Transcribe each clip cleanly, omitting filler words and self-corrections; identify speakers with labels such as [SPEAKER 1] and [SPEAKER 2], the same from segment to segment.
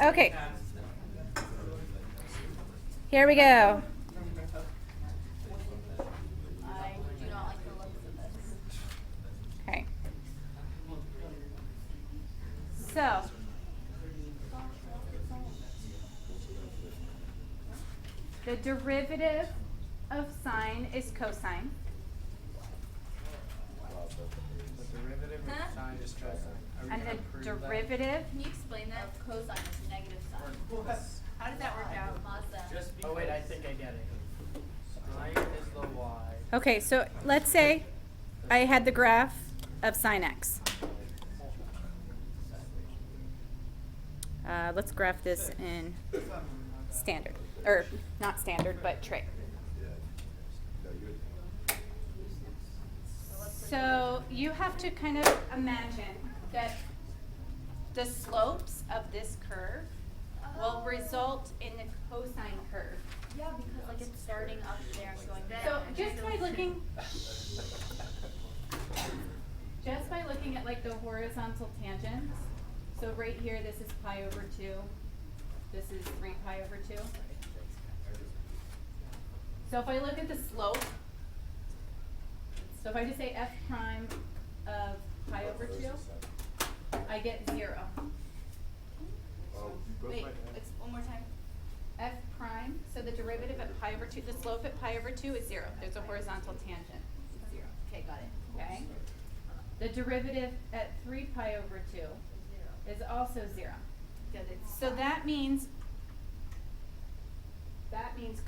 [SPEAKER 1] Okay. Here we go.
[SPEAKER 2] I do not like the looks of this.
[SPEAKER 1] Okay. So, the derivative of sine is cosine.
[SPEAKER 3] The derivative
[SPEAKER 2] Huh?
[SPEAKER 3] of sine is cosine. Are we
[SPEAKER 1] And
[SPEAKER 3] gonna
[SPEAKER 1] the
[SPEAKER 3] prove that?
[SPEAKER 1] derivative,
[SPEAKER 2] Can you explain that? Cosine is negative sine. How does that work out? Mazda?
[SPEAKER 3] Oh wait, I think I get it. Sine is the y.
[SPEAKER 1] okay, so let's say I had the graph of sine x. Let's graph this in standard, or not standard, but trig. So you have to kind of imagine that the slopes of this curve will result in the cosine curve.
[SPEAKER 2] Yeah, because like it's starting up there and going down.
[SPEAKER 1] So just by looking at like the horizontal tangents, so right here this is pi over 2, this is 3 pi over 2. So if I look at the slope, so if I just say f prime of pi over 2, I get 0.
[SPEAKER 2] Wait, it's one more time.
[SPEAKER 1] F prime, so the derivative at pi over 2, the slope at pi over 2 is 0. There's a horizontal tangent.
[SPEAKER 2] It's 0. Okay, got it.
[SPEAKER 1] Okay? The derivative at 3 pi over 2 is also 0.
[SPEAKER 2] Because it's
[SPEAKER 1] So that means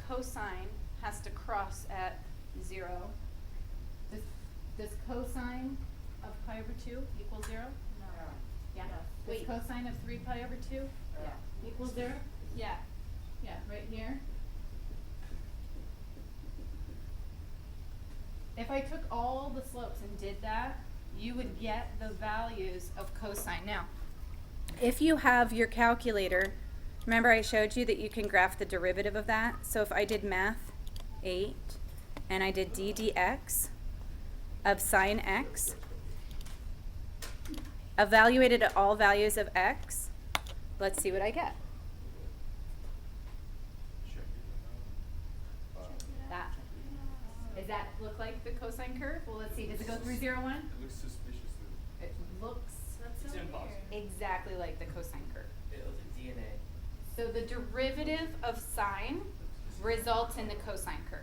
[SPEAKER 1] cosine has to cross at 0. Does cosine of pi over 2 equal 0?
[SPEAKER 2] No.
[SPEAKER 1] Yeah.
[SPEAKER 2] Yes.
[SPEAKER 1] Does
[SPEAKER 2] Wait.
[SPEAKER 1] cosine of 3 pi over 2
[SPEAKER 2] Yeah.
[SPEAKER 1] equal 0?
[SPEAKER 2] Yeah.
[SPEAKER 1] Yeah, right here. If I took all the slopes and did that, you would get the values of cosine. Now, if you have your calculator, remember I showed you that you can graph the derivative of that? So if I did math 8 and I did d dx of sine x, evaluated at all values of x, let's see what I get. That. Does that look like the cosine curve? Well, let's see. Does it go through 0, 1?
[SPEAKER 4] It looks suspicious to me.
[SPEAKER 1] It looks
[SPEAKER 2] That's so
[SPEAKER 4] It's impossible.
[SPEAKER 2] weird.
[SPEAKER 1] exactly like the cosine curve.
[SPEAKER 3] It looks like DNA.
[SPEAKER 1] So the derivative of sine results in the cosine curve.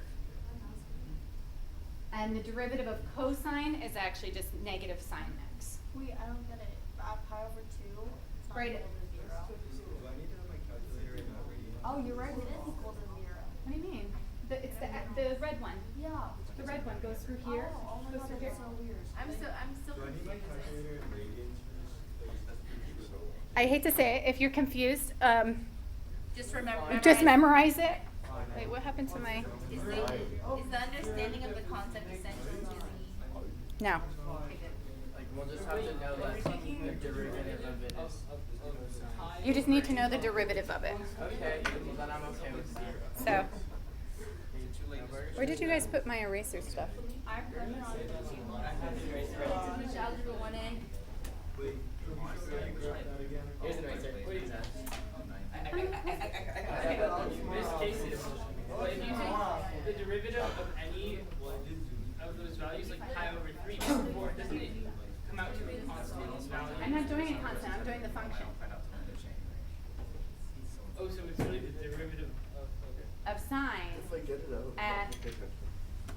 [SPEAKER 1] And the derivative of cosine is actually just negative sine x.
[SPEAKER 2] Wait, I don't get it. Pi over 2. It's not
[SPEAKER 1] Right.
[SPEAKER 2] equal to 0.
[SPEAKER 4] Do I need to have my calculator in that radian?
[SPEAKER 2] Oh, you're right. It is equal to 0.
[SPEAKER 1] What do you mean? It's the red one.
[SPEAKER 2] Yeah.
[SPEAKER 1] The red one goes through here.
[SPEAKER 2] Oh my
[SPEAKER 1] goes
[SPEAKER 2] god,
[SPEAKER 1] through here.
[SPEAKER 2] that's so weird. I'm still
[SPEAKER 4] Do I need my
[SPEAKER 2] confused.
[SPEAKER 4] calculator in radians for this? Like, that's pretty so.
[SPEAKER 1] I hate to say it. If you're confused,
[SPEAKER 2] Just remember.
[SPEAKER 1] just memorize it.
[SPEAKER 4] Fine.
[SPEAKER 1] Wait, what happened to my?
[SPEAKER 2] Is the understanding of the concept essential to the?
[SPEAKER 1] No.
[SPEAKER 2] Okay, good.
[SPEAKER 3] Like we'll just have to know that the derivative of it is cosine.
[SPEAKER 1] You just need to know the derivative of it.
[SPEAKER 3] Okay, well then I'm okay with that.
[SPEAKER 1] So, where did you guys put my eraser stuff?
[SPEAKER 2] I put it on
[SPEAKER 3] Here's
[SPEAKER 2] Which algebra 1A?
[SPEAKER 4] Wait, can you show me how to graph that again?
[SPEAKER 3] an eraser. What is that? This case is, well, if you take the derivative of any of those values, like pi over 3, before, doesn't it come out to a constant value?
[SPEAKER 1] I'm not doing a constant, I'm doing the function
[SPEAKER 3] Oh, so it's really the derivative of, okay.
[SPEAKER 1] of sine
[SPEAKER 4] If I get it out.
[SPEAKER 1] at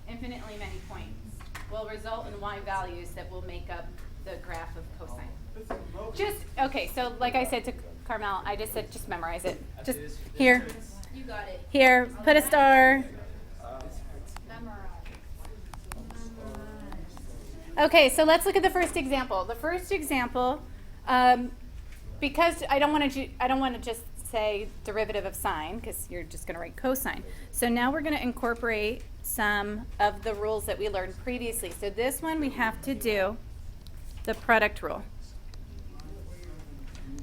[SPEAKER 1] infinitely many points will result in y values that will make up the graph of cosine. Just, okay, so like I said to Carmel, I just said just memorize it. Just here,
[SPEAKER 2] You got it.
[SPEAKER 1] here, put a star.
[SPEAKER 2] Memorize.
[SPEAKER 1] Okay, so let's look at the first example. The first example, because I don't want to just say derivative of sine, because you're just going to write cosine. So now we're going to incorporate some of the rules that we learned previously. So this one we have to do the product rule.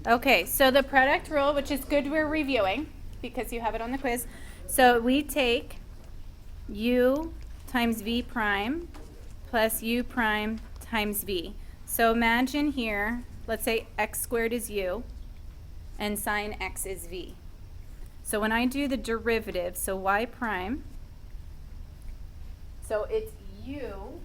[SPEAKER 1] Okay, so the product rule, which is good we're reviewing because you have it on the quiz. So we take u times v prime plus u prime times v. So imagine here, let's say x squared is u, and sine x is v. So when I do the derivative, so y prime, so it's u,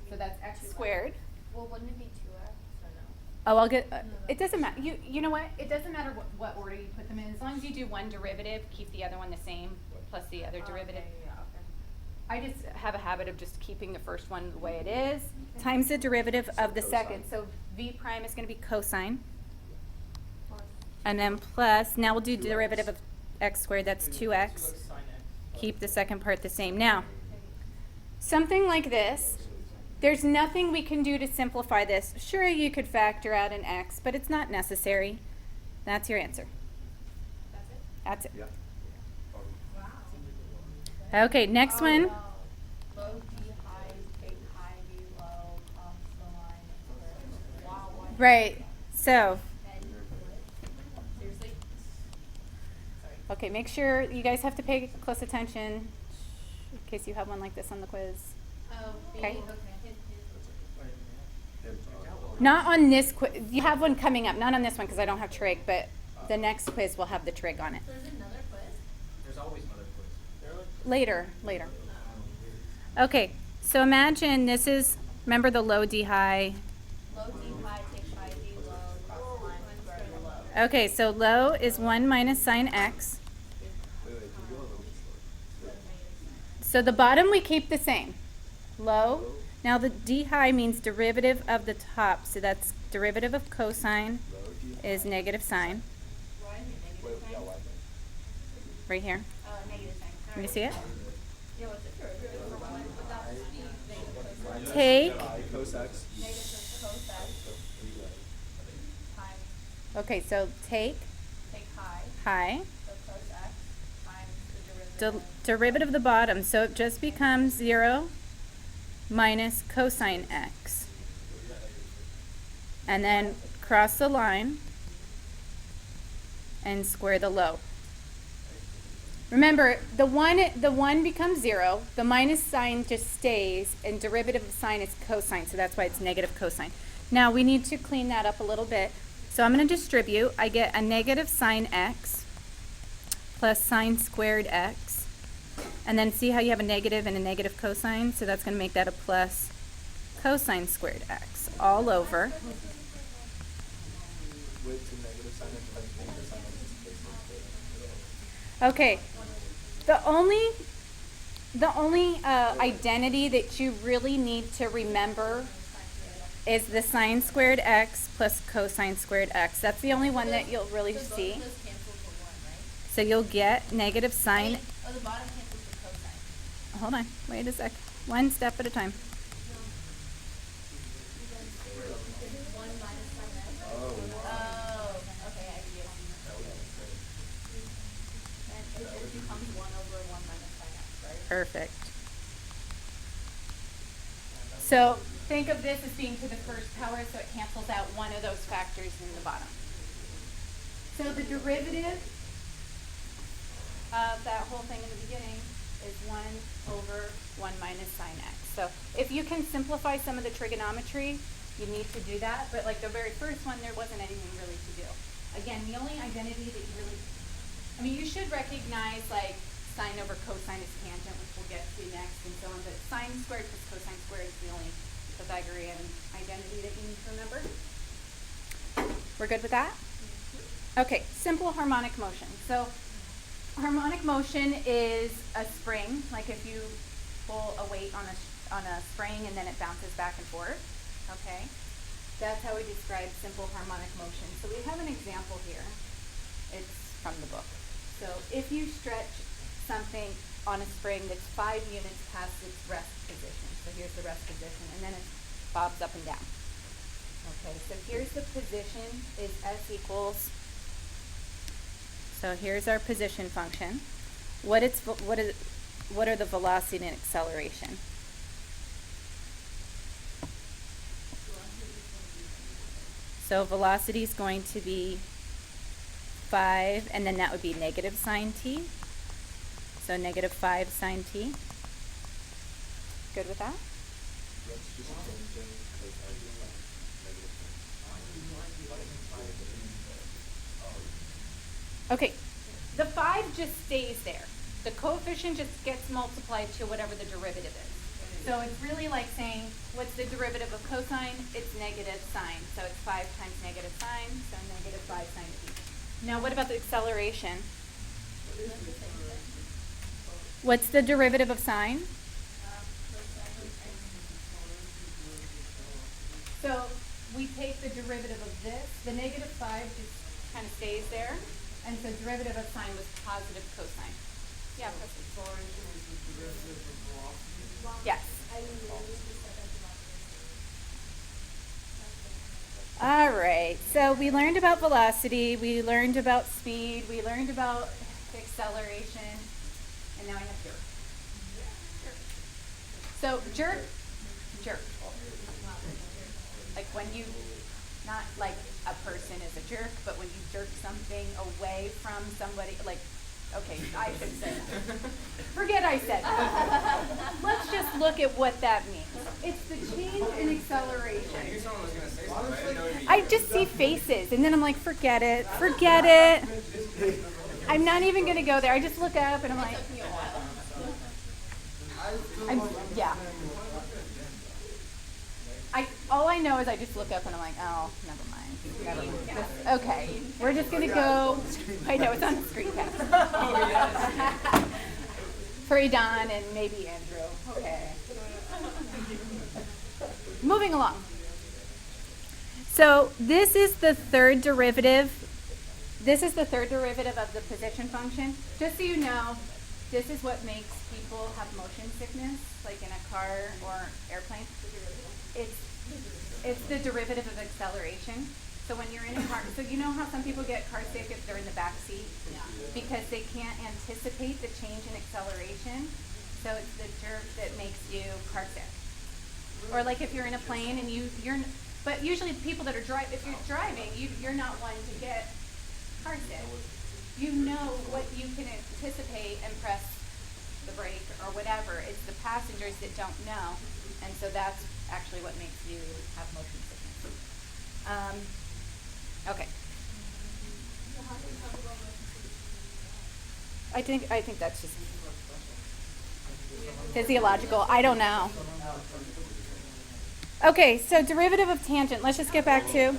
[SPEAKER 1] so that's x squared.
[SPEAKER 2] Well, wouldn't it be 2x or no?
[SPEAKER 1] Oh, I'll get, it doesn't matter, you know what, it doesn't matter what order you put them in, as long as you do one derivative, keep the other one the same, plus the other derivative.
[SPEAKER 2] Yeah, okay.
[SPEAKER 1] I just have a habit of just keeping the first one the way it is, times the derivative of the second, so v prime is gonna be cosine, and then plus, now we'll do derivative of x squared, that's 2x,
[SPEAKER 3] 2x sin x.
[SPEAKER 1] keep the second part the same. Now, something like this, there's nothing we can do to simplify this. Sure, you could factor out an x, but it's not necessary. That's your answer.
[SPEAKER 2] That's it?
[SPEAKER 1] That's it.
[SPEAKER 4] Yeah.
[SPEAKER 1] Okay, next one.
[SPEAKER 2] Low D high, big high, D low, cross the line, square. Wow, why?
[SPEAKER 1] Right, so,
[SPEAKER 2] And seriously? Sorry.
[SPEAKER 1] okay, make sure you guys have to pay close attention in case you have one like this on the quiz.
[SPEAKER 2] Oh,
[SPEAKER 1] Okay.
[SPEAKER 2] okay.
[SPEAKER 1] Not on this quiz. You have one coming up, not on this one because I don't have trig, but the next quiz will have the trig on it.
[SPEAKER 2] There's another quiz?
[SPEAKER 4] There's always another quiz.
[SPEAKER 1] Later. Okay, so imagine this is, remember the low D high.
[SPEAKER 2] Low D high, take high, D low, cross the line, square the low.
[SPEAKER 1] Okay, so low is 1 minus sine x.
[SPEAKER 4] Wait, can you go a little bit slower?
[SPEAKER 1] So the bottom we keep the same. Low. Now the D high means derivative of the top, so that's derivative of cosine
[SPEAKER 4] Low, D.
[SPEAKER 1] is negative sine,
[SPEAKER 2] Why is it
[SPEAKER 4] Wait,
[SPEAKER 2] negative
[SPEAKER 4] yeah,
[SPEAKER 2] sign?
[SPEAKER 4] why?
[SPEAKER 1] right here.
[SPEAKER 2] Negative sign.
[SPEAKER 1] Can you see it?
[SPEAKER 2] Yeah, what's it for? Without the
[SPEAKER 1] Take,
[SPEAKER 4] High cos x.
[SPEAKER 2] negative cos x times,
[SPEAKER 1] okay, so take
[SPEAKER 2] take high,
[SPEAKER 1] high,
[SPEAKER 2] so cos x times the derivative.
[SPEAKER 1] derivative of the bottom, so it just becomes 0 minus cosine x. And then cross the line and square the low. Remember, the one becomes 0, the minus sign just stays, and derivative of sine is cosine, so that's why it's negative cosine. Now we need to clean that up a little bit. So I'm going to distribute. I get a negative sine x plus sine squared x. And then see how you have a negative and a negative cosine? So that's going to make that a plus cosine squared x all over.
[SPEAKER 4] Wait to negative sign x times negative sign x.
[SPEAKER 1] Okay. The only identity that you really need to remember is the sine squared x plus cosine squared x. That's the only one that you'll really
[SPEAKER 2] So both
[SPEAKER 1] see.
[SPEAKER 2] of those cancel for 1, right?
[SPEAKER 1] So you'll get negative sine.
[SPEAKER 2] Oh, the bottom cancels for cosine.
[SPEAKER 1] Hold on. Wait a sec. One step at a time.
[SPEAKER 2] 1 minus sine x. Oh, okay, I see. And it becomes 1 over 1 minus sine x, right?
[SPEAKER 1] Perfect. So think of this as being to the first power, so it cancels out one of those factors in the bottom. So the derivative of that whole thing in the beginning is 1 over 1 minus sine x. So if you can simplify some of the trigonometry, you need to do that. But like the very first one, there wasn't anything really to do. Again, the only identity that you really, I mean, you should recognize like sine over cosine is tangent, which we'll get to next, and so on. But sine squared plus cosine squared is the only Pythagorean identity that you need to remember. We're good with that? Okay, simple harmonic motion. So harmonic motion is a spring, like if you pull a weight on a spring and then it bounces back and forth. Okay, that's how we describe simple harmonic motion. So we have an example here. It's from the book. So if you stretch something on a spring that's 5 units past its rest position, so here's the rest position, and then it bobs up and down. Okay, so here's the position is S equals, so here's our position function. What are the velocity and acceleration? So velocity is going to be 5, and then that would be negative sine t. So negative 5 sine t. Good with that?
[SPEAKER 4] Let's just change them cosine to negative sign.
[SPEAKER 1] Okay, the 5 just stays there. The coefficient just gets multiplied to whatever the derivative is. So it's really like saying, what's the derivative of cosine? It's negative sine. So it's 5 times negative sine, so negative 5 sine t. Now what about the acceleration? What's the derivative of sine? So we take the derivative of this. The negative 5 just kind of stays there. And so derivative of sine was positive cosine. Yeah,
[SPEAKER 5] Acceleration is the derivative of velocity.
[SPEAKER 1] yes. All right, so we learned about velocity, we learned about speed, we learned about acceleration, and now I have jerk. So jerk. Like when you, not like a person is a jerk, but when you jerk something away from somebody, like, okay, I should say that. Forget I said that. Let's just look at what that means. It's the change in acceleration.
[SPEAKER 6] I knew someone was going to say something, but I didn't know it'd be
[SPEAKER 1] I just see faces, and then I'm like, forget it. I'm not even gonna go there. I just look up and I'm like, yeah. All I know is I just look up and I'm like, oh, never mind. Okay, we're just gonna go. I know it's on the screencast. For Idan and maybe Andrew. Okay. Moving along. So this is the third derivative. This is the third derivative of the position function. Just so you know, this is what makes people have motion sickness, like in a car or airplane. It's the derivative of acceleration. So when you're in a car, so you know how some people get car sick if they're in the back seat? Yeah. Because they can't anticipate the change in acceleration. So it's the jerk that makes you car sick. Or like if you're in a plane and but usually people that are if you're driving, you're not one to get car sick. You know what you can anticipate and press the brake or whatever. It's the passengers that don't know, and so that's actually what makes you have motion sickness. Okay. I think that's just physiological. I don't know. Okay, so derivative of tangent. Let's just get back to.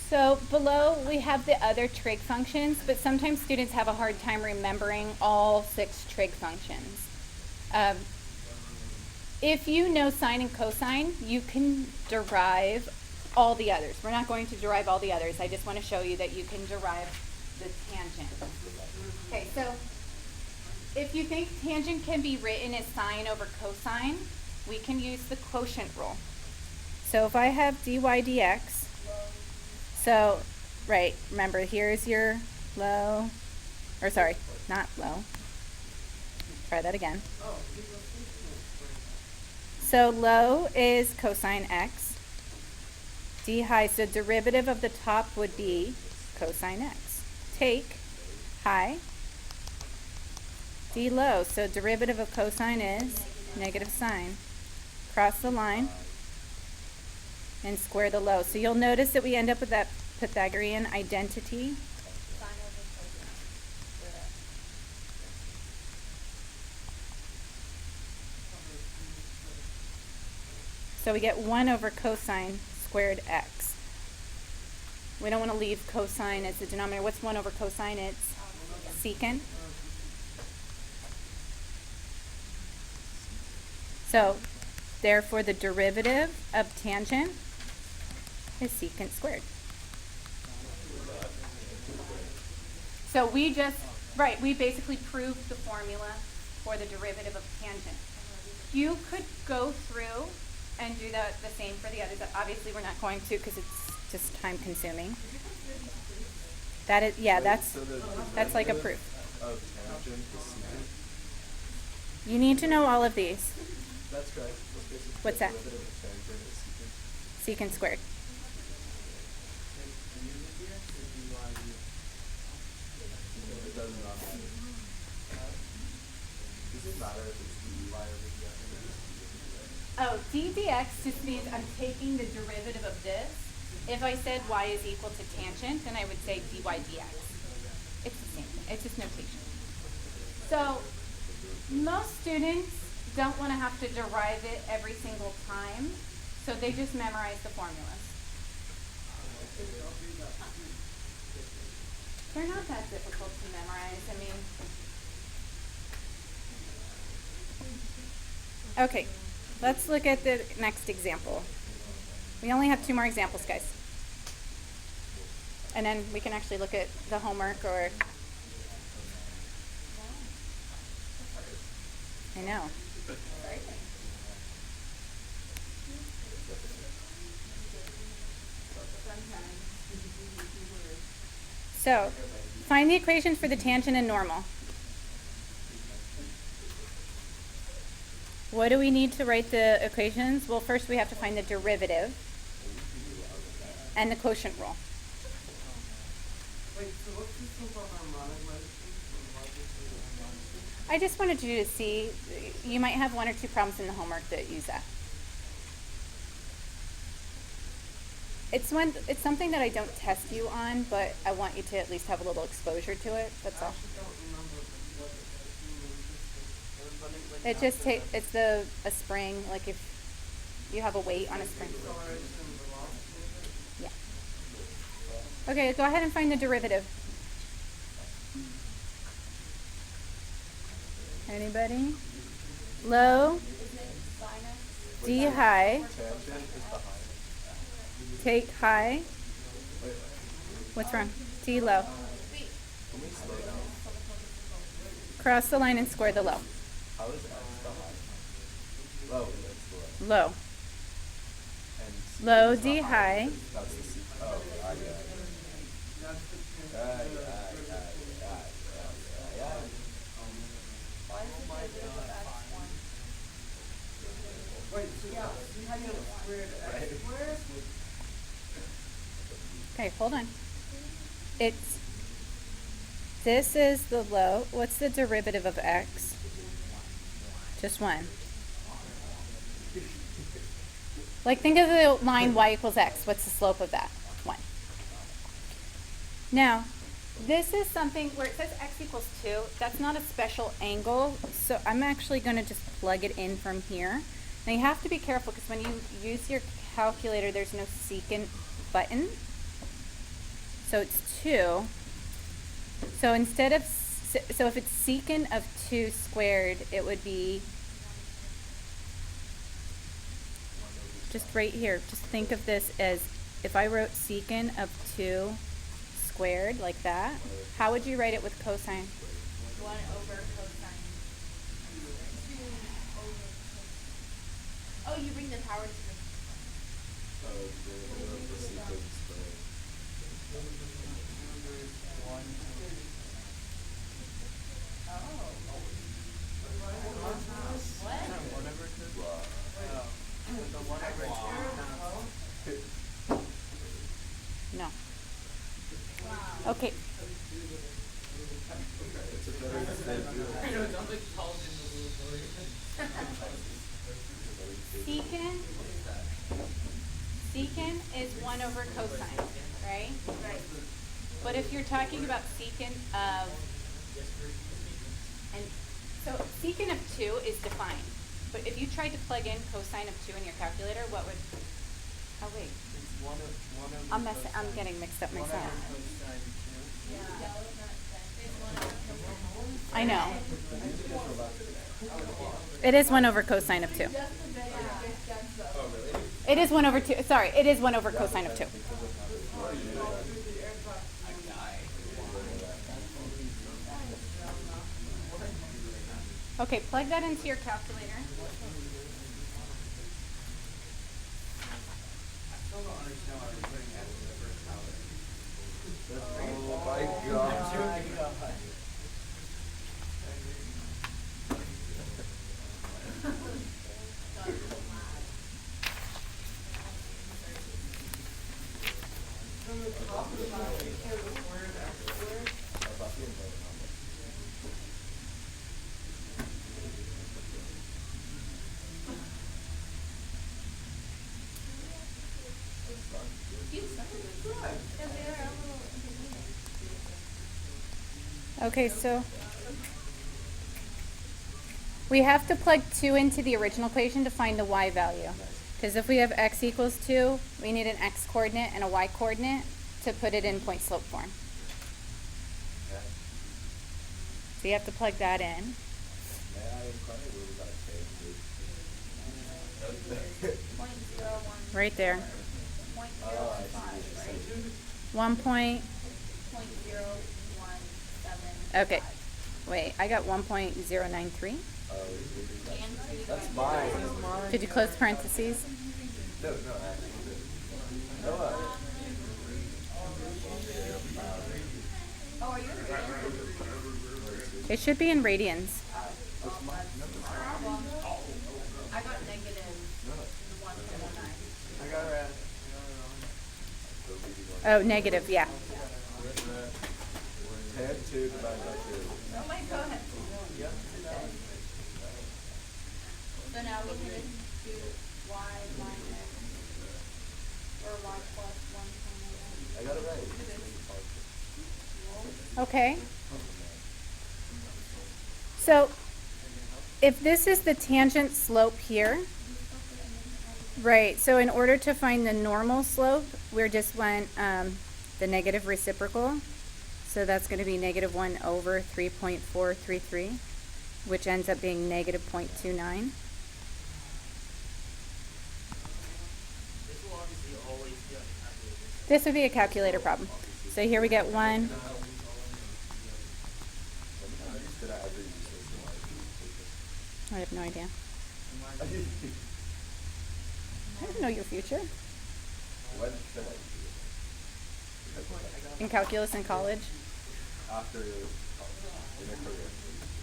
[SPEAKER 1] So below we have the other trig functions, but sometimes students have a hard time remembering all 6 trig functions. If you know sine and cosine, you can derive all the others. We're not going to derive all the others. I just want to show you that you can derive the tangent. Okay, so if you think tangent can be written as sine over cosine, we can use the quotient rule. So if I have dy dx, so, right, remember here's your low, or sorry, not low. Try that again. So low is cosine x. D high, so derivative of the top would be cosine x. Take high. D low, so derivative of cosine is negative sine. Cross the line and square the low. So you'll notice that we end up with that Pythagorean identity. So we get 1 over cosine squared x. We don't want to leave cosine as the denominator. What's 1 over cosine? It's secant. So, therefore, the derivative of tangent is secant squared. So we basically proved the formula for the derivative of tangent. You could go through and do the same for the others. Obviously, we're not going to because it's just time consuming. That is, yeah, that's like a proof.
[SPEAKER 4] Of tangent is secant.
[SPEAKER 1] You need to know all of these.
[SPEAKER 4] That's correct.
[SPEAKER 1] What's that?
[SPEAKER 4] Derivative of tangent is secant.
[SPEAKER 1] Secant squared.
[SPEAKER 4] it matter if it's dy over dx or just dx?
[SPEAKER 1] Oh, d dx just means I'm taking the derivative of this. If I said y is equal to tangent, then I would say dy dx. It's the same thing. It's just notation. So most students don't want to have to derive it every single time, so they just memorize the formulas. They're not that difficult to memorize. I mean, okay, let's look at the next example. We only have 2 more examples, guys. And then we can actually look at the homework or... I know. So, find the equations for the tangent and normal. What do we need to write the equations? Well, first we have to find the derivative and the quotient rule.
[SPEAKER 5] Wait, so what's this simple harmonic motion from logic to harmonic?
[SPEAKER 1] I just wanted you to see, you might have 1 or 2 problems in the homework that use that. It's something that I don't test you on, but I want you to at least have a little exposure to it. That's
[SPEAKER 5] I
[SPEAKER 1] all.
[SPEAKER 5] actually don't remember what it means.
[SPEAKER 1] It just it's a spring, like if you have a weight on a spring.
[SPEAKER 5] Acceleration velocity.
[SPEAKER 1] Yeah. Okay, go ahead and find the derivative. Anybody? Low, d high,
[SPEAKER 4] Tangent is behind.
[SPEAKER 1] take high.
[SPEAKER 4] Wait,
[SPEAKER 1] What's wrong? D low.
[SPEAKER 4] can we slow down?
[SPEAKER 1] Cross the line and square the low.
[SPEAKER 4] How is x behind? Low and it's below.
[SPEAKER 1] Low.
[SPEAKER 4] And c
[SPEAKER 1] Low,
[SPEAKER 4] is
[SPEAKER 1] d
[SPEAKER 4] behind.
[SPEAKER 1] high.
[SPEAKER 4] That's the c. Oh, I get it.
[SPEAKER 5] That's the
[SPEAKER 2] Why is the derivative of x1?
[SPEAKER 5] Wait, so secant squared x squared?
[SPEAKER 1] Okay, hold on. This is the low. What's the derivative of x? Just 1. Like, think of the line y equals x. What's the slope of that? 1. Now, this is something where it says x equals 2. That's not a special angle, so I'm actually going to just plug it in from here. Now, you have to be careful because when you use your calculator, there's no secant button. So it's 2. So instead of, so if it's secant of 2 squared, it would be just right here. Just think of this as if I wrote secant of 2 squared like that, how would you write it with cosine?
[SPEAKER 2] 1 over cosine. 2 over cosine. Oh, you bring the power to the...
[SPEAKER 4] Oh, the derivative of the secant squared.
[SPEAKER 1] No. Okay.
[SPEAKER 4] It's a very thin rule.
[SPEAKER 1] Secant is 1 over cosine, right? Right. But if you're talking about secant of, and so secant of 2 is defined. But if you tried to plug in cosine of 2 in your calculator, what would, oh wait,
[SPEAKER 5] It's one over
[SPEAKER 1] I'm getting mixed up myself.
[SPEAKER 5] cosine 2.
[SPEAKER 2] Yeah. No, it's not It's 1 over cosine.
[SPEAKER 1] I know. It is 1 over cosine of 2.
[SPEAKER 2] Just the bit it gets against the...
[SPEAKER 1] It is 1 over 2, sorry, it is 1 over cosine of 2. Okay, plug that into your calculator.
[SPEAKER 4] Oh my god.
[SPEAKER 1] Okay, so we have to plug 2 into the original equation to find the y value. Because if we have x equals 2, we need an x coordinate and a y coordinate to put it in point slope form. So you have to plug that in. Right there. 1 point.
[SPEAKER 2] 0.017.
[SPEAKER 1] Okay. Wait, I got 1.093.
[SPEAKER 4] That's mine.
[SPEAKER 1] Did you close parentheses?
[SPEAKER 4] No, actually. Noah.
[SPEAKER 2] Oh, are you in radians?
[SPEAKER 1] It should be in radians.
[SPEAKER 2] I got negative 1.09.
[SPEAKER 5] I got red.
[SPEAKER 1] Oh, negative, yeah.
[SPEAKER 4] Tan 2 divided by 2.
[SPEAKER 2] Oh my god. So now we can do y minus, or y plus 1.09.
[SPEAKER 4] I got it right.
[SPEAKER 1] Okay. So if this is the tangent slope here, right, so in order to find the normal slope, we just went the negative reciprocal. So that's going to be negative 1 over 3.433, which ends up being negative 0.29.
[SPEAKER 3] This will obviously always be on the calculator.
[SPEAKER 1] This would be a calculator problem. So here we get 1.
[SPEAKER 4] I'm just gonna ever use this in
[SPEAKER 1] I have no idea. I don't know your future.
[SPEAKER 4] When should I use it?
[SPEAKER 1] In calculus in college.
[SPEAKER 4] After in a career,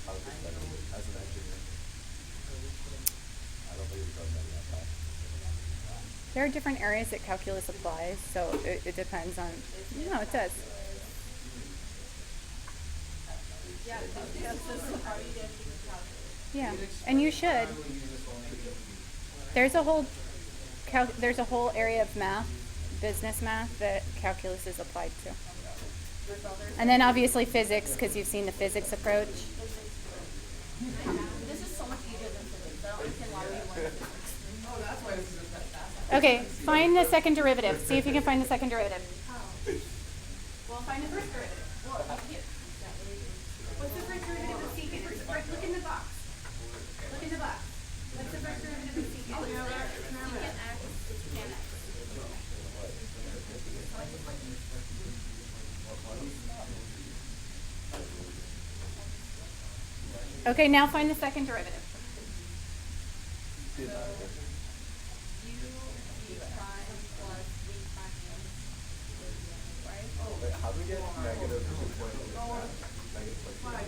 [SPEAKER 4] I would just study it as an engineer. I don't think we've done that yet.
[SPEAKER 1] There are different areas that calculus applies, so it depends on. No, it does. Yeah, and you should. There's a whole area of math, business math, that calculus is applied to. And then obviously physics, because you've seen the physics approach.
[SPEAKER 2] This is so much easier than physics. I don't understand why we learned physics.
[SPEAKER 1] Okay, find the second derivative. See if you can find the second derivative. Well, find the first derivative. Well, here. What's the first derivative of secant? Look in the box. Look in the box. What's the first derivative of secant?
[SPEAKER 2] Oh, secant x, tan x.
[SPEAKER 1] Okay, now find the second derivative.
[SPEAKER 2] U v prime plus v prime, right?
[SPEAKER 4] Wait, how do we get negative 2.8? Negative 0.2?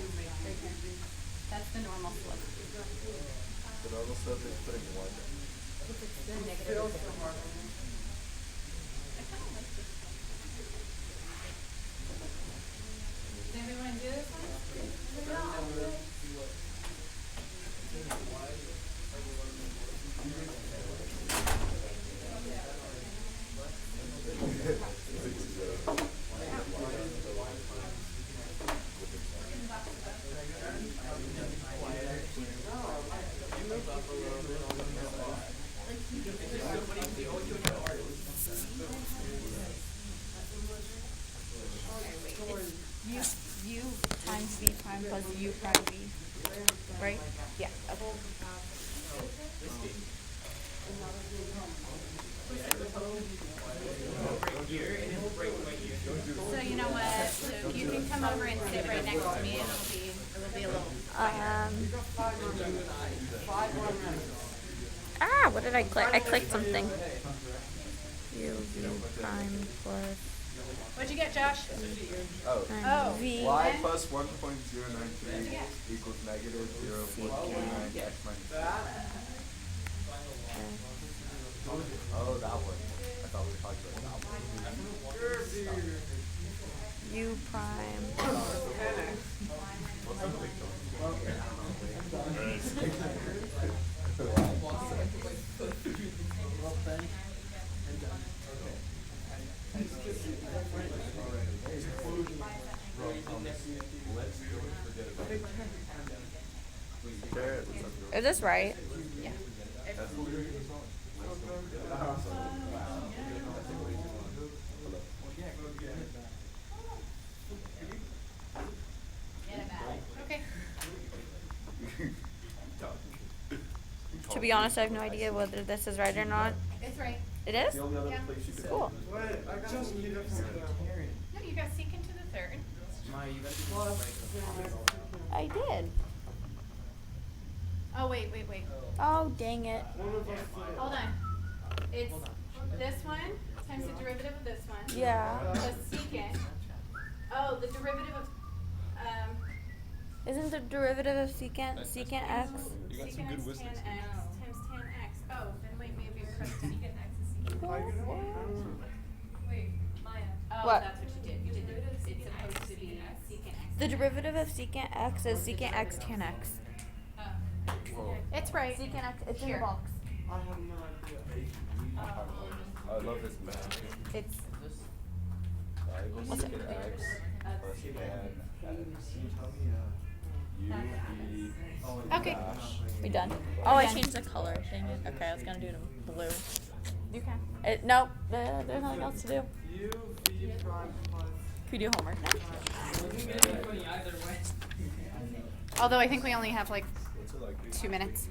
[SPEAKER 1] That's the normal slope.
[SPEAKER 4] The normal slope is putting 1.
[SPEAKER 1] Does anybody want to do this one?
[SPEAKER 2] U times v prime plus u prime v, right?
[SPEAKER 1] Yeah. Okay. So you know what, Luke, you can come over and sit right next to me, and it'll be a little.
[SPEAKER 2] What did I click? I clicked something. U v prime plus
[SPEAKER 1] What'd you get, Josh?
[SPEAKER 4] Oh.
[SPEAKER 1] Oh.
[SPEAKER 2] v.
[SPEAKER 4] Y plus 1.093 equals negative 0.49 x minus 2. Oh, that one. I thought we were talking about that one.
[SPEAKER 2] U prime.
[SPEAKER 7] Is this right?
[SPEAKER 1] Yeah. Okay.
[SPEAKER 7] To be honest, I have no idea whether this is right or not.
[SPEAKER 1] It's right.
[SPEAKER 7] It is?
[SPEAKER 1] Yeah.
[SPEAKER 7] Cool.
[SPEAKER 5] Wait, I just need to
[SPEAKER 1] No, you got secant to the third.
[SPEAKER 3] Maya, you gotta be
[SPEAKER 7] I did.
[SPEAKER 1] Oh, wait.
[SPEAKER 7] Oh, dang it.
[SPEAKER 1] Hold on. It's this one times the derivative of this one.
[SPEAKER 7] Yeah.
[SPEAKER 1] Plus secant. Oh, the derivative of,
[SPEAKER 7] Isn't the derivative of secant secant x?
[SPEAKER 4] You got some
[SPEAKER 1] secant
[SPEAKER 4] good
[SPEAKER 1] x
[SPEAKER 4] wisdom.
[SPEAKER 1] tan x times tan x. Oh, then wait, maybe it's correct. Secant x is secant.
[SPEAKER 2] Wait, Maya.
[SPEAKER 1] Oh,
[SPEAKER 7] What?
[SPEAKER 1] that's what you did. You did the, it's supposed to be secant x.
[SPEAKER 7] The derivative of secant x is secant x tan x.
[SPEAKER 1] It's right.
[SPEAKER 7] Secant x, it's in
[SPEAKER 1] Here.
[SPEAKER 7] the box.
[SPEAKER 5] I have no idea.
[SPEAKER 4] I love this math.
[SPEAKER 1] It's
[SPEAKER 4] Equals secant x plus tan x.
[SPEAKER 1] okay.
[SPEAKER 4] Dash.
[SPEAKER 7] We done. Oh, I
[SPEAKER 1] done.
[SPEAKER 7] changed the color. Dang it. Okay, I was gonna do it in blue.
[SPEAKER 1] You can.
[SPEAKER 7] Nope, there's nothing else to do.
[SPEAKER 5] U, V, prime, plus.
[SPEAKER 7] Can we do homework now?
[SPEAKER 3] It's gonna be funny either way.
[SPEAKER 1] Although I think we only have like
[SPEAKER 4] What's it like?
[SPEAKER 1] 2 minutes.